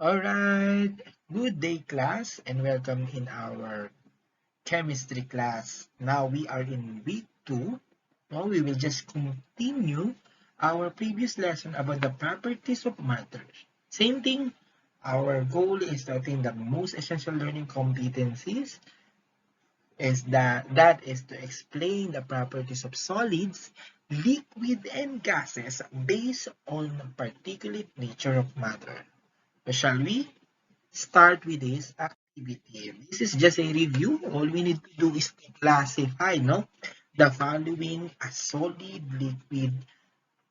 Alright, good day class and welcome in our chemistry class. Now we are in week 2. Now we will just continue our previous lesson about the properties of matter. Same thing, our goal is to attain the most essential learning competencies is that is to explain the properties of solids, liquid, and gases based on the particulate nature of matter. So shall we? Start with this activity. This is just a review. All we need to do is to classify the following as solid, liquid,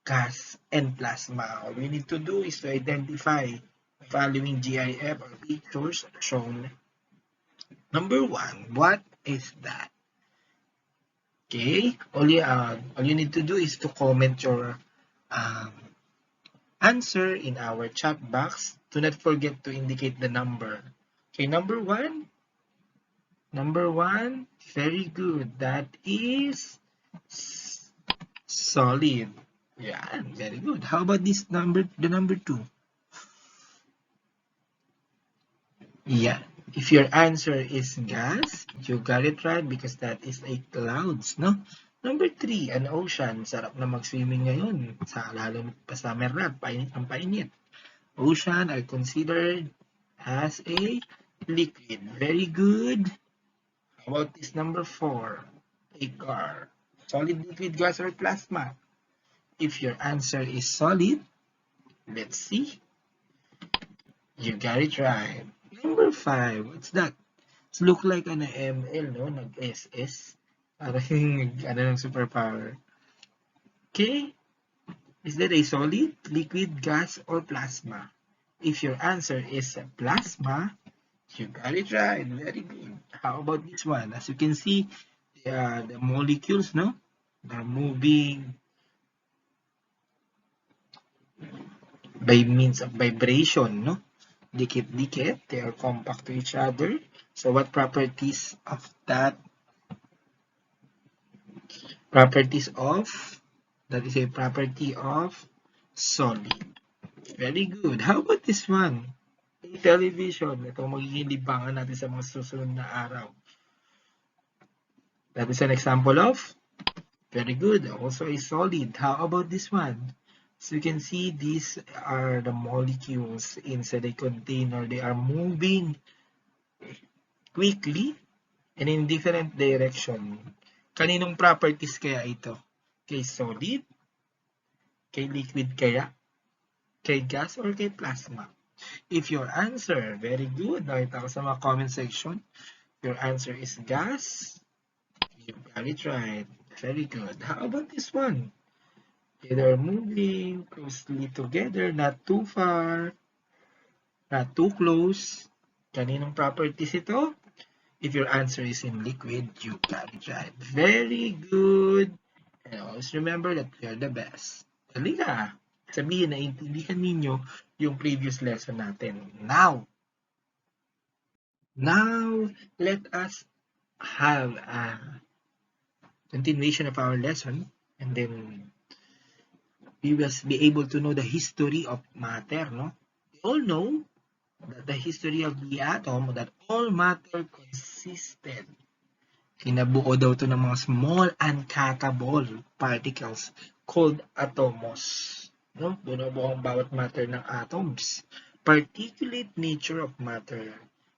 gas, and plasma. All we need to do is to identify the following GIF or pictures shown. Number 1, what is that? Okay, all you need to do is to comment your um, answer in our chat box. Do not forget to indicate the number. Okay, number one, very good. That is solid. Yeah, very good. How about the number two? Yeah, if your answer is gas, you got it right because that is a clouds, no? Number three, an ocean. Sarap na mag-swimming ngayon. Lalo pa sa merap, painit ang painit. Ocean are considered as a liquid. Very good. How about this number 4? A car. Solid, liquid, gas, or plasma? If your answer is solid, let's see. You got it right. Number 5, what's that? It look like an ML, no? Nag-SS. Parang ano ng superpower. Okay? Is that a solid, liquid, gas, or plasma? If your answer is plasma, you got it right. Very good. How about this one? As you can see, the molecules, no? They're moving by means of vibration, no? Dikit-dikit, they are compact to each other. So what properties of that? That is a property of solid. Very good. How about this one? A television. Ito magiging libangan natin sa mga susunod na araw. That is an example of very good. Also a solid. How about this one? So you can see these are the molecules inside a container. They are moving quickly and in different direction. Kaninong properties kaya ito? Kay solid? Kay liquid kaya? Kay gas or kay plasma? If your answer, very good. Nakita ko sa mga comment section. Your answer is gas. You got it right. Very good. How about this one? They're moving closely together, not too far, not too close. Kaninong properties ito? If your answer is in liquid, you got it right. Very good. And always remember that you're the best. Halika, sabihin na intindihan ninyo yung previous lesson natin. Now, let us have a continuation of our lesson and then we will be able to know the history of matter, no? We all know that the history of the atom, that all matter consisted. Kinabuo daw to ng mga small uncountable particles called atomos. No? Bunubuo ang bawat matter ng atoms. Particulate nature of matter.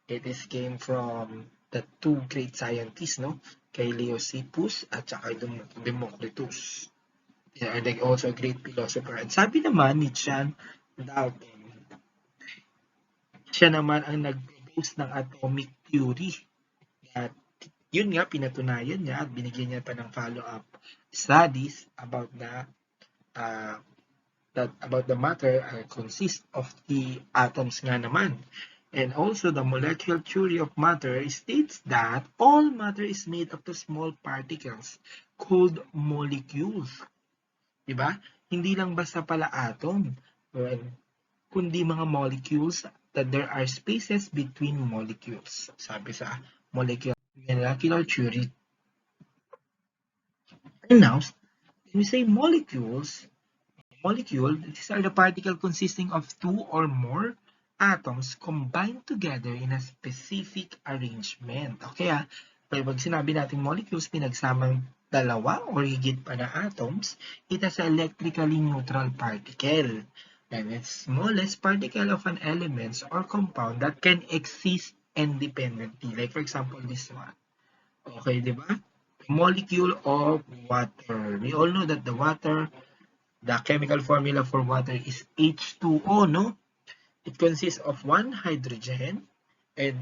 It is came from the two great scientists, no? Kay Leucippus at saka Democritus. They are also a great philosopher. At sabi naman ni John Dalton, siya naman ang nag-propose ng atomic theory. At yun nga, pinatunayan niya at binigyan niya pa ng follow-up studies about the matter consists of the atoms nga naman. And also, the molecular theory of matter states that all matter is made up of small particles called molecules. Diba? Hindi lang basta pala atom, kundi mga molecules that there are spaces between molecules. Sabi sa molecular theory. And now, when we say molecule, these are the particles consisting of two or more atoms combine together in a specific arrangement. Okay pero pag sinabi natin molecules, pinagsamang dalawa or higit pa na atoms, it has an electrically neutral particle. And it's smallest particle of an element or compound that can exist independently. Like for example, this one. Okay, di ba? Molecule of water. We all know that the chemical formula for water is H2O, no? It consists of one hydrogen and,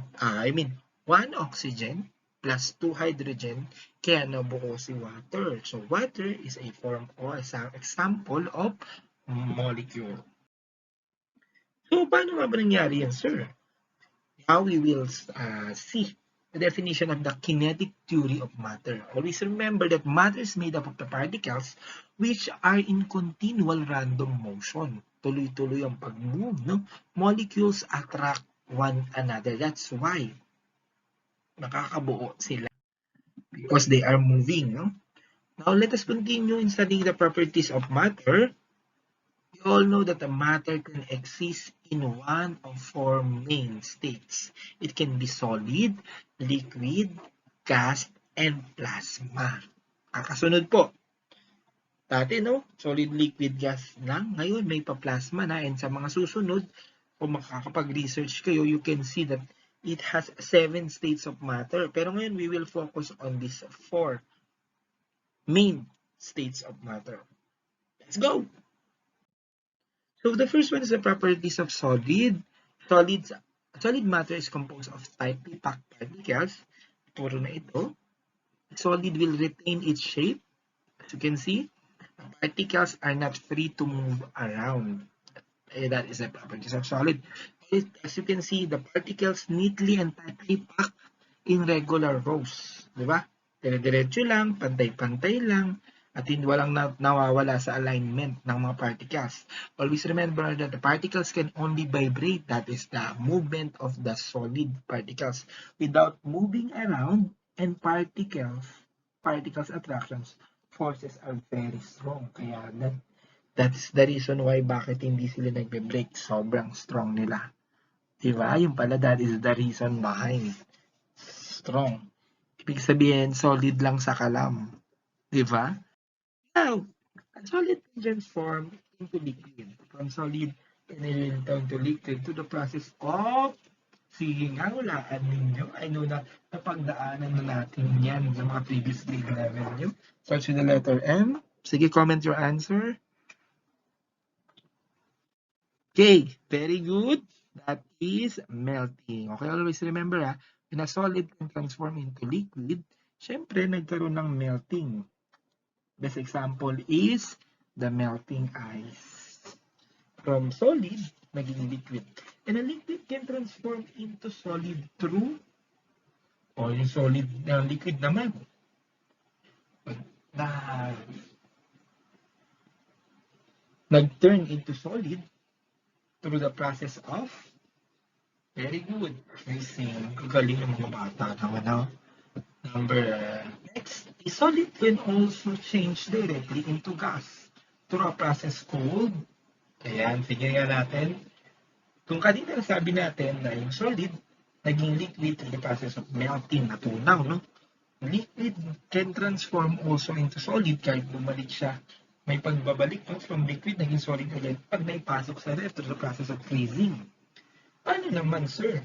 one oxygen plus two hydrogen, kaya nabuo si water. So, water is a form or an example of molecule. So, paano nga ba nangyari yan, sir? Now we will see the definition of the kinetic theory of matter. Always remember that matter is made up of the particles which are in continual random motion. Tuloy-tuloy ang pag-move, no? Molecules attract one another. That's why nakakabuo sila because they are moving, no? Now let us continue in studying the properties of matter. We all know that the matter can exist in one of four main states. It can be solid, liquid, gas, and plasma. Kasunod po. Dati, no? Solid, liquid, gas lang. Ngayon, may pa-plasma na. And sa mga susunod, kung makakapag-research kayo, you can see that it has 7 states of matter. Pero ngayon, we will focus on these 4 main states of matter. Let's go! So the first one is the properties of solid. Solid matter is composed of tightly packed particles. Puro na ito. Solid will retain its shape. As you can see, particles are not free to move around. That is the properties of solid. As you can see, the particles neatly and tightly packed in regular rows. Diba? Dire-diretso lang, pantay-pantay lang, at hindi walang nawawala sa alignment ng mga particles. Always remember that the particles can only vibrate, that is the movement of the solid particles, without moving around, and particles attractions forces are very strong. Kaya that's the reason why bakit hindi sila nagbe-break. Sobrang strong nila. Diba? Yung pala, that is the reason behind. Strong. Ibig sabihin, solid lang sa kalam. Diba? Now, a solid can transform into liquid. From solid, and it will turn to liquid to the process of, sige nga, hulaan ninyo. I know na napagdaanan na natin yan sa mga previous grade level nyo. Starts with the letter M. Sige, comment your answer. Okay, very good. That is melting. Okay, always remember when a solid can transform into liquid, syempre nagkaroon ng melting. Best example is the melting ice. From solid, naging liquid. And a liquid can transform into solid through, o yung solid na liquid naman, na nag-turn into solid through the process of, very good, racing. Kagaling ng mga bata naman, no? Next, a solid can also change directly into gas through a process called, ayan, sige nga natin. Kung kanina sabi natin na yung solid, naging liquid through the process of melting, natunaw, no? Liquid can transform also into solid kahit bumalik siya. May pagbabalik from liquid, naging solid ulit pag naipasok sa ref through the process of freezing. Paano naman, sir?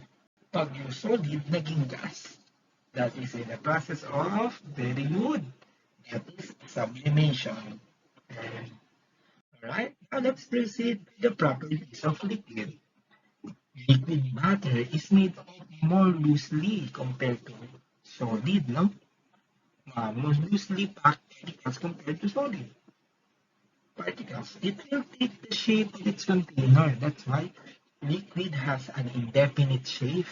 Pag yung solid, naging gas. That is in the process of, very good, that is sublimation. Alright, now let's proceed to the properties of liquid. Liquid matter is made up more loosely compared to solid, no? More loosely packed particles compared to solid particles. It will take the shape of its container. That's why liquid has an indefinite shape.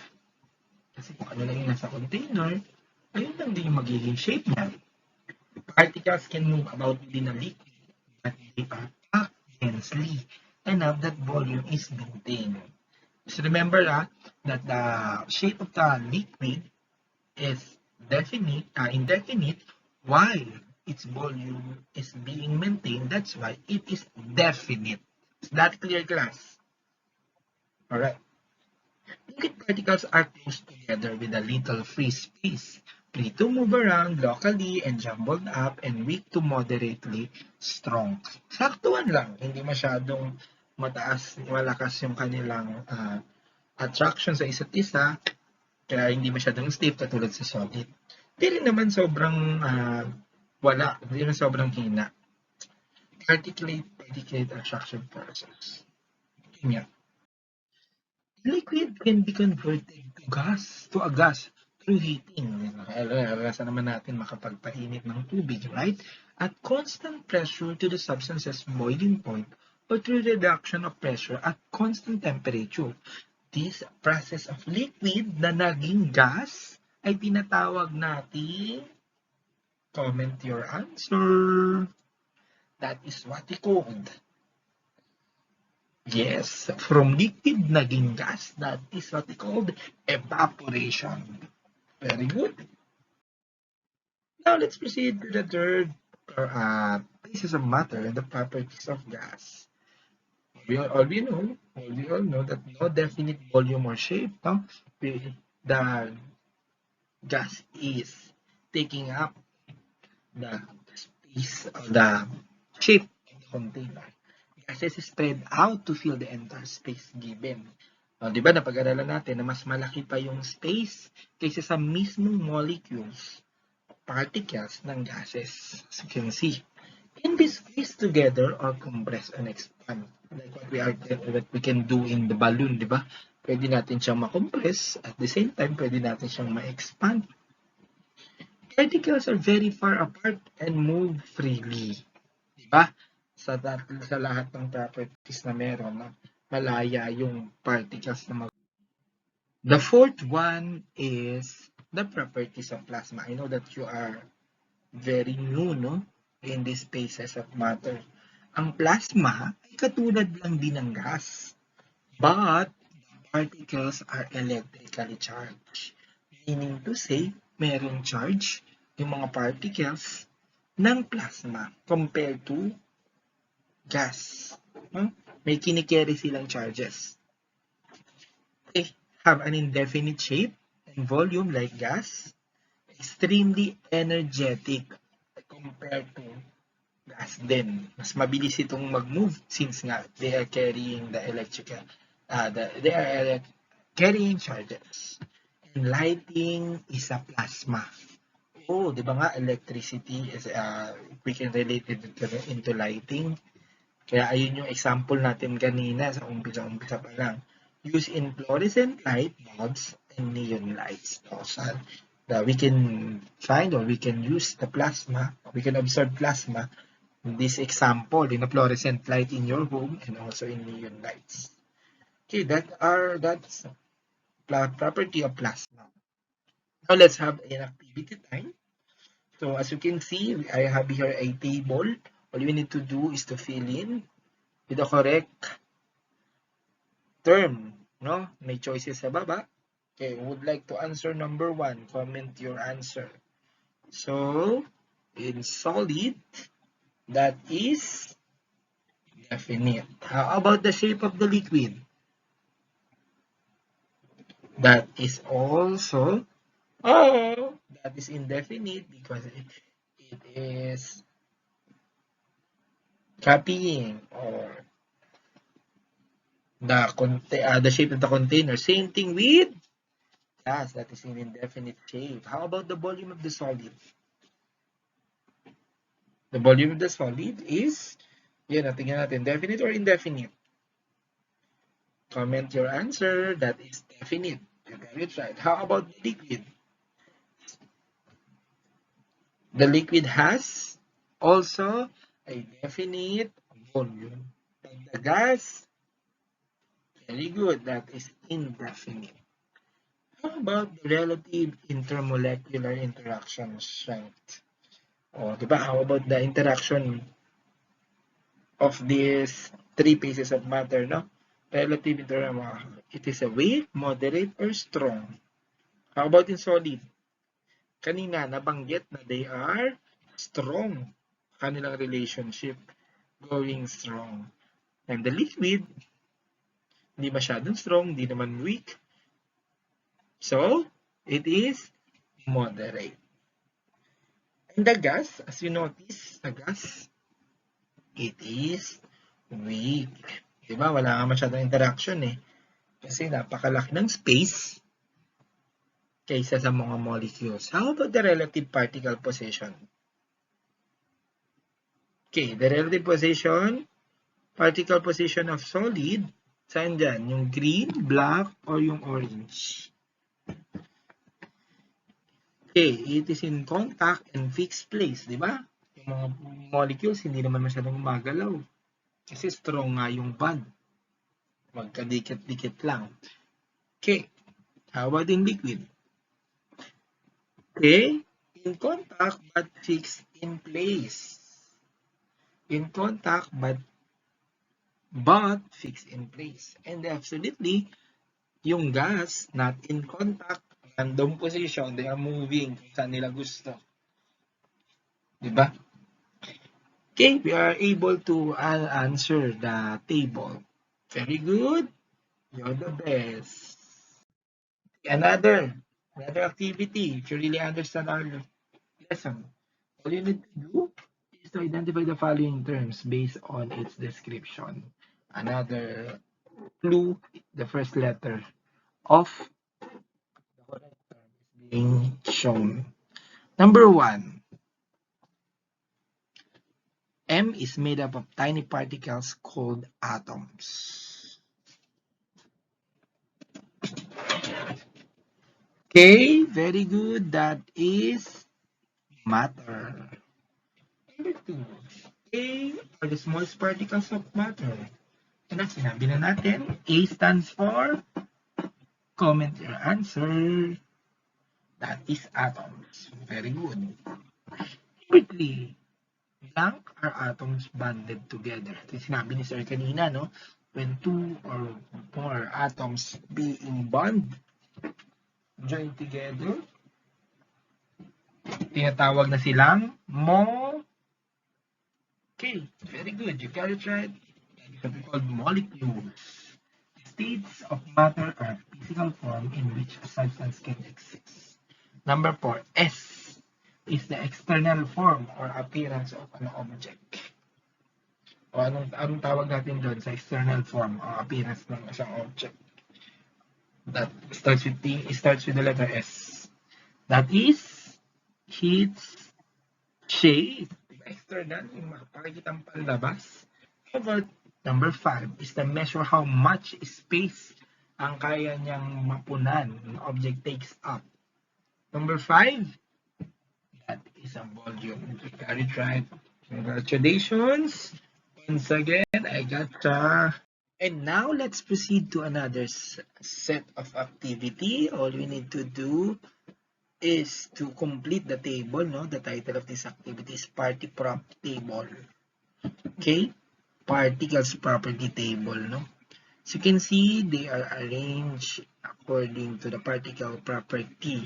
Kasi kung ano lang yung nasa container, ayun lang din yung magiging shape niya. Particles can move about within a liquid, but they are packed densely enough that volume is maintained. So remember that the shape of the liquid is indefinite, while its volume is being maintained. That's why it is definite. Is that clear, class? Alright. Liquid particles are close together with a little free space, free to move around locally and jumbled up and weak to moderately strong. Saktuan lang, hindi masyadong malakas yung kanilang attraction sa isa't isa, kaya hindi masyadong stiff katulad sa solid. Hindi rin naman sobrang hindi rin sobrang hina. Particulate attraction process. Yun. Liquid can be converted to a gas through heating. Naranasan naman natin makapagpainit ng tubig, right? At constant pressure to the substance's boiling point or through reduction of pressure at constant temperature. This process of liquid na naging gas ay tinatawag natin, comment your answer. That is what we called. Yes, from liquid naging gas, that is what we called evaporation. Very good. Now let's proceed to the third pieces of matter and the properties of gas. We all know that no definite volume or shape, no? The gas is taking up the space of the shape of the container. Gases is spread out to fill the entire space given. Di ba, napag-aralan natin na mas malaki pa yung space kaysa sa mismong molecules, particles ng gases. As you can see, can be squeezed together or compress and expand. Like what we can do in the balloon, di ba? Pwede natin siyang makompress, at the same time, pwede natin siyang ma-expand. Particles are very far apart and move freely. Di ba? Sa lahat ng properties na meron, malaya yung particles na The fourth one is the properties of plasma. I know that you are very new, no? In these spaces of matter. Ang plasma ay katulad lang din ng gas. But particles are electrically charged. Meaning to say, merong charge yung mga particles ng plasma compared to gas. May kinikerry silang charges. They have an indefinite shape and volume like gas, extremely energetic compared to gas din. Mas mabilis itong mag-move since nga they are carrying the electrical, they are carrying charges. And lighting is a plasma. Oh, di ba nga electricity is we can relate it into lighting. Kaya ayun yung example natin kanina sa umpisa pa lang. Use in fluorescent light bulbs and neon lights. So, we can find or we can use the plasma, we can observe plasma in this example in a fluorescent light in your home and also in neon lights. Okay, that's property of plasma. Now let's have an activity time. So as you can see, I have here a table. All you need to do is to fill in with the correct term, no? May choices sa baba. Okay, would like to answer number 1, comment your answer. So, in solid, that is definite. How about the shape of the liquid? That is also, that is indefinite because it is copying or the shape of the container. Same thing with gas, that is in indefinite shape. How about the volume of the solid? The volume of the solid is, tingnan natin, definite or indefinite? Comment your answer. That is definite. You got it right. How about the liquid? The liquid has also a definite volume. But the gas, very good, that is indefinite. How about the relative intermolecular interaction strength? Diba? How about the interaction of these 3 pieces of matter, no? Relative interaction. It is a weak, moderate, or strong. How about in solid? Kanina, nabanggit na they are strong. Kanilang relationship, going strong. And the liquid, hindi masyadong strong, hindi naman weak, So, it is moderate. And the gas, as you notice, the gas, it is weak. Diba? Wala nga masyadong interaction eh. Kasi napakalaki ng space kaysa sa mga molecules. How about the relative particle position? Okay, the relative position, particle position of solid, saan dyan? Yung green, black, or yung orange? Okay, it is in contact and fixed place, di ba? Yung mga molecules, hindi naman masyadong magalaw. Kasi strong nga yung bond. Magkadikit-dikit lang. Okay, how about in liquid? Okay, in contact but fixed in place. In contact but fixed in place. And absolutely, yung gas not in contact, random position, they are moving kung saan nila gusto. Diba? Okay, we are able to answer the table. Very good. You're the best. Another activity. If you really understand our lesson, all you need to do is to identify the following terms based on its description. Another clue, the first letter of the correct term is being shown. Number 1, M is made up of tiny particles called atoms. Okay, very good. That is matter. Number 2, A are the smallest particles of matter. Ano, sinabi na natin, A stands for, comment your answer. That is atoms. Very good. Number 3, blank are atoms bonded together. Ito yung sinabi ni Sir kanina, no? When two or more atoms being joined together, tinatawag na silang okay, very good. You got it right. It's called molecules. States of matter are physical form in which a substance can exist. Number 4, S is the external form or appearance of an object. O anong tawag natin doon sa external form or appearance ng isang object? That starts with the letter S. That is heat, shade, external, yung makapakikitang panlabas. How about number 5 is the measure how much space ang kaya niyang mapunan an object takes up. Number 5, that is a volume. You got it right. Congratulations. Once again, I gotcha. And now let's proceed to another set of activity. All we need to do is to complete the table, no? The title of this activity is Party Prop Table. Okay? Particles property table, no? So you can see they are arranged according to the particle property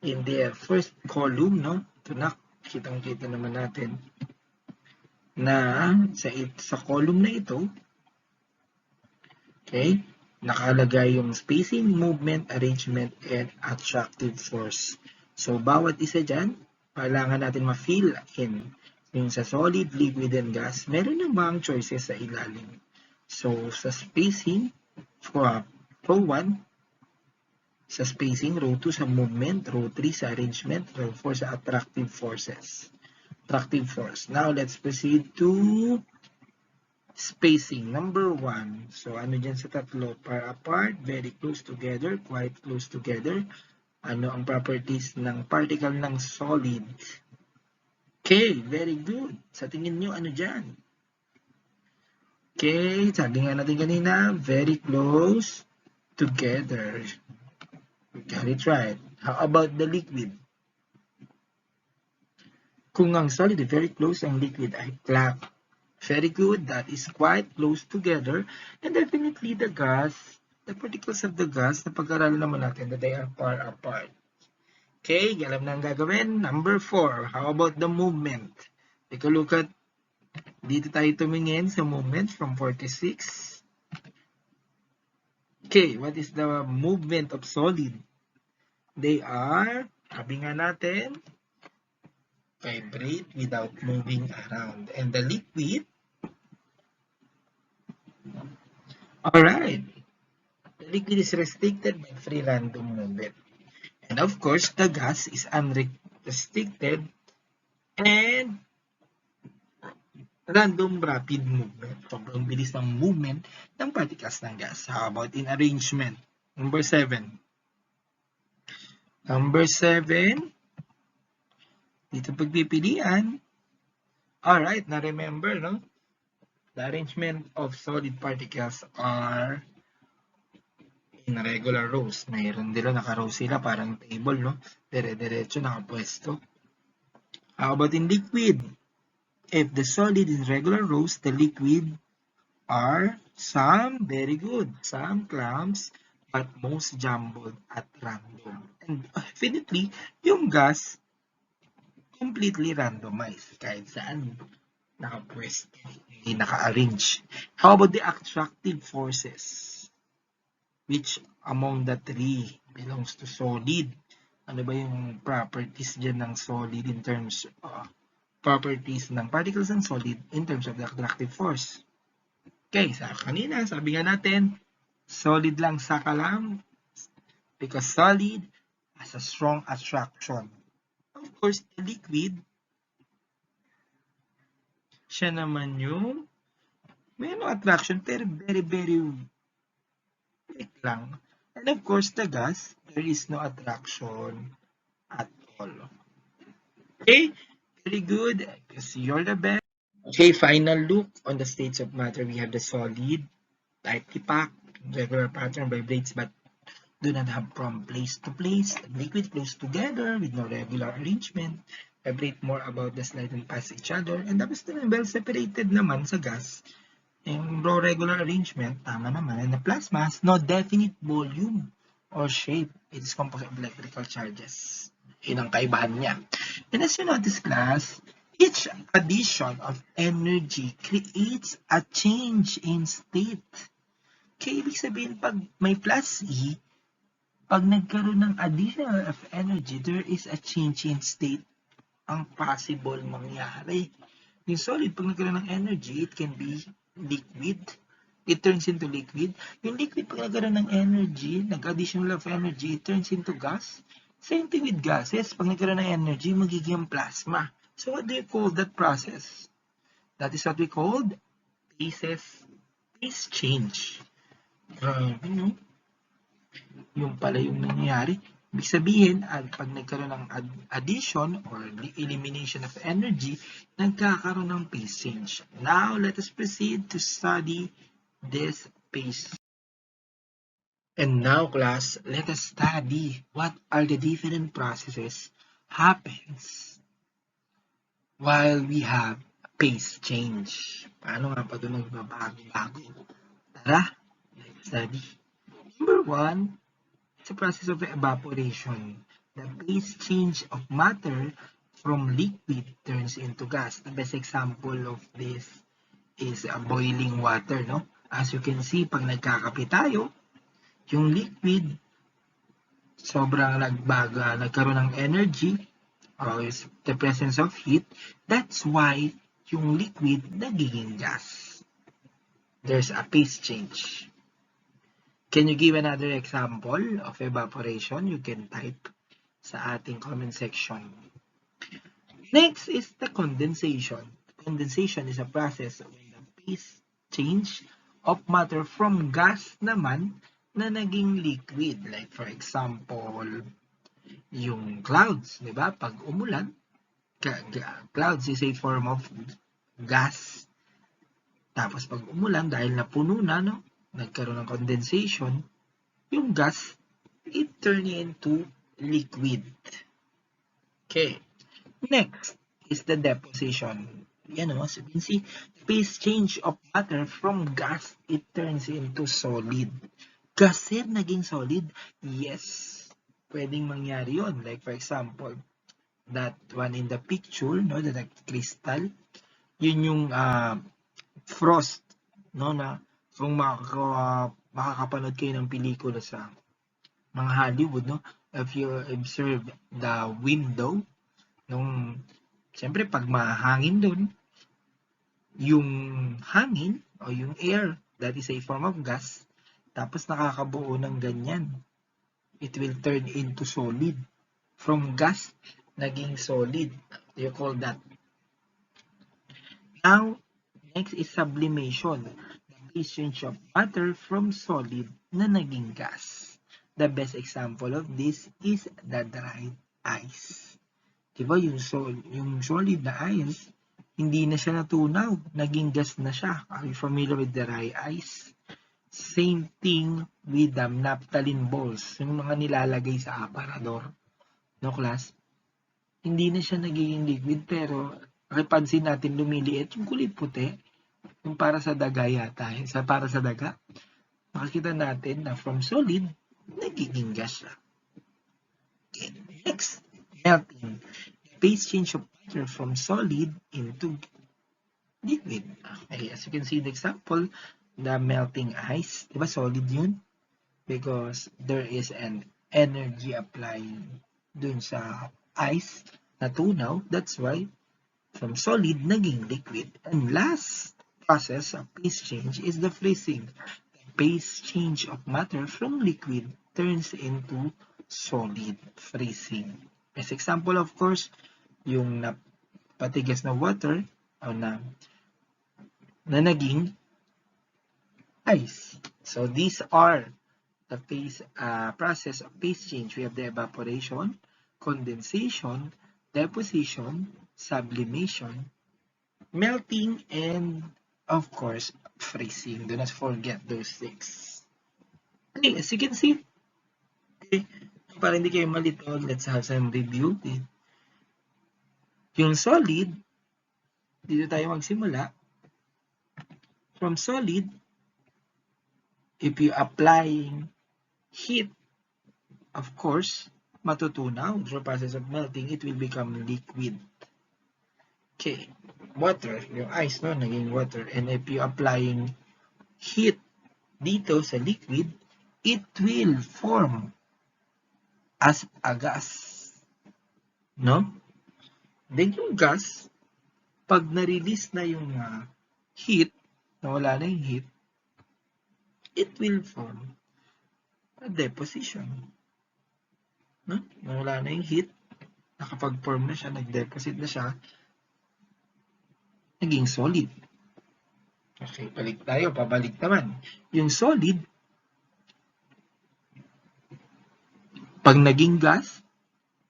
in their first column, no? Ito na, kitang-kita naman natin na sa column na ito, okay, nakalagay yung spacing, movement, arrangement, and attractive force. So, bawat isa dyan, kailangan natin ma-fill in. Yung sa solid, liquid, and gas, meron namang choices sa ilalim. So, sa spacing, row 1, sa spacing, row 2 sa movement, row 3 sa arrangement, row 4 sa attractive forces. Attractive force. Now, let's proceed to spacing. Number 1. So, ano dyan sa tatlo? Far apart, very close together, quite close together. Ano ang properties ng particle ng solid? Okay, very good. Sa tingin nyo, ano dyan? Okay, sabi nga natin kanina, very close together. Got it right. How about the liquid? Kung ang solid ay very close, ang liquid ay clap. Very good. That is quite close together. And definitely the gas, the particles of the gas, napag-aralan naman natin that they are far apart. Okay, alam na ang gagawin. Number 4, how about the movement? Take a look at, dito tayo tumingin sa movement from 46. Okay, what is the movement of solid? They are, sabi nga natin, vibrate without moving around. And the liquid, alright, the liquid is restricted by free random movement. And of course, the gas is unrestricted and random rapid movement. Sobrang bilis ng movement ng particles ng gas. How about in arrangement? Number 7. Number 7, dito pagpipilian. Alright, na-remember, no? The arrangement of solid particles are in regular rows. Mayroon dito naka-row sila, parang table, no? Dire-diretso, nakapwesto. How about in liquid? If the solid is regular rows, the liquid are some, very good, some clumps, but most jumbled at random. And definitely, yung gas, completely randomized. Kahit saan, nakapwesto, hindi naka-arrange. How about the attractive forces? Which among the three belongs to solid? Ano ba yung properties dyan ng solid in terms properties ng particles ng solid in terms of the attractive force? Okay, sa kanina, sabi nga natin, solid lang sa kalam because solid has a strong attraction. Of course, the liquid, siya naman yung may attraction pero very, very weak lang. And of course, the gas, there is no attraction at all. Okay, very good. Because you're the best. Okay, final look on the states of matter. We have the solid, tightly packed, regular pattern vibrates but do not have from place to place. Liquid flows together with no regular arrangement. Vibrate more about the slide and pass each other. And tapos na well separated naman sa gas. Yung raw regular arrangement, tama naman. And the plasma has no definite volume or shape. It is composed of electrical charges. Yun ang kaibahan niya. And as you notice, class, each addition of energy creates a change in state. Kaya ibig sabihin, pag may plus E, pag nagkaroon ng additional of energy, there is a change in state ang possible mangyari. Yung solid, pag nagkaroon ng energy, it can be liquid. It turns into liquid. Yung liquid, pag nagkaroon ng energy, nag-additional of energy, it turns into gas. Same thing with gases. Pag nagkaroon ng energy, magiging plasma. So what do you call that process? That is what we called phase change. No? Yung pala yung nangyayari. Ibig sabihin, pag nagkaroon ng addition or the elimination of energy, nagkakaroon ng phase change. Now, let us proceed to study this phase. And now, class, let us study what are the different processes happens while we have phase change. Paano nga pa ito nagbabago-bago? Tara, let's study. Number 1, it's a process of evaporation. The phase change of matter from liquid turns into gas. The best example of this is boiling water, no? As you can see, pag nagkakape tayo, yung liquid, sobrang nagkaroon ng energy, or the presence of heat. That's why yung liquid nagiging gas. There's a phase change. Can you give another example of evaporation? You can type sa ating comment section. Next is the condensation. Condensation is a process when the phase change of matter from gas naman na naging liquid. Like for example, yung clouds, di ba? Pag umulan, clouds is a form of gas. Tapos pag umulan, dahil napuno na, no? Nagkaroon ng condensation, yung gas, it turn into liquid. Okay. Next is the deposition. Yan o, so you can see, phase change of matter from gas, it turns into solid. Gas naging solid? Yes. Pwedeng mangyari yon. Like for example, that one in the picture, no, the crystal, yun yung frost, no, na kung makakapanood kayo ng pelikula sa mga Hollywood, no, if you observe the window, siyempre pag mahangin dun, yung hangin o yung air, that is a form of gas, tapos nakakabuo ng ganyan. It will turn into solid. From gas, naging solid. You call that. Now, next is sublimation. The change of matter from solid na naging gas. The best example of this is the dried ice. Diba yung solid na ice, hindi na siya natunaw, naging gas na siya. Are you familiar with the dry ice? Same thing with the naphthalene balls, yung mga nilalagay sa aparador, no class? Hindi na siya nagiging liquid, pero napansin natin lumiliit yung kulay puti, yung para sa daga yata, para sa daga. Makikita natin na from solid, nagiging gas siya. Okay, next, melting. Phase change of matter from solid into liquid. Okay, as you can see in the example, the melting ice, diba solid yun? Because there is an energy applying dun sa ice na tunaw. That's why from solid naging liquid. And last process of phase change is the freezing. The phase change of matter from liquid turns into solid, freezing. As example, of course, yung napatigas na water o na naging ice. So these are the process of phase change. We have the evaporation, condensation, deposition, sublimation, melting, and of course, freezing. Do not forget those things. Okay, as you can see, okay, para hindi kayo malito, let's have some review. Okay. Yung solid, dito tayo magsimula. From solid, if you applying heat, of course, matutunaw. Through process of melting, it will become liquid. Okay, water, yung ice, no, naging water. And if you applying heat dito sa liquid, it will form as a gas. No? Then yung gas, pag na-release na yung heat, nawala na yung heat, it will form a deposition. No? Nawala na yung heat, nakapag-form na siya, nag-deposit na siya, naging solid. Okay, balik tayo, pabalik naman. Yung solid, pag naging gas,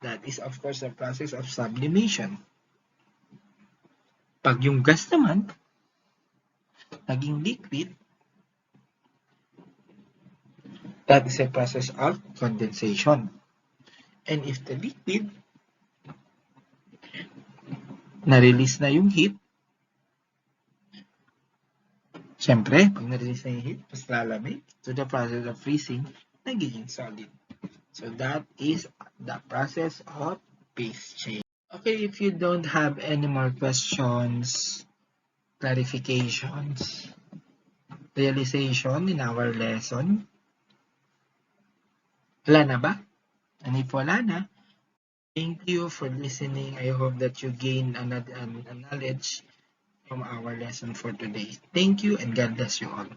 that is of course the process of sublimation. Pag yung gas naman, naging liquid, that is a process of condensation. And if the liquid, na-release na yung heat, syempre, pag na-release na yung heat, mas lalamig, so the process of freezing, nagiging solid. So that is the process of phase change. Okay, if you don't have any more questions, clarifications, realization in our lesson, wala na ba? And if wala na, thank you for listening. I hope that you gain a knowledge from our lesson for today. Thank you and God bless you all.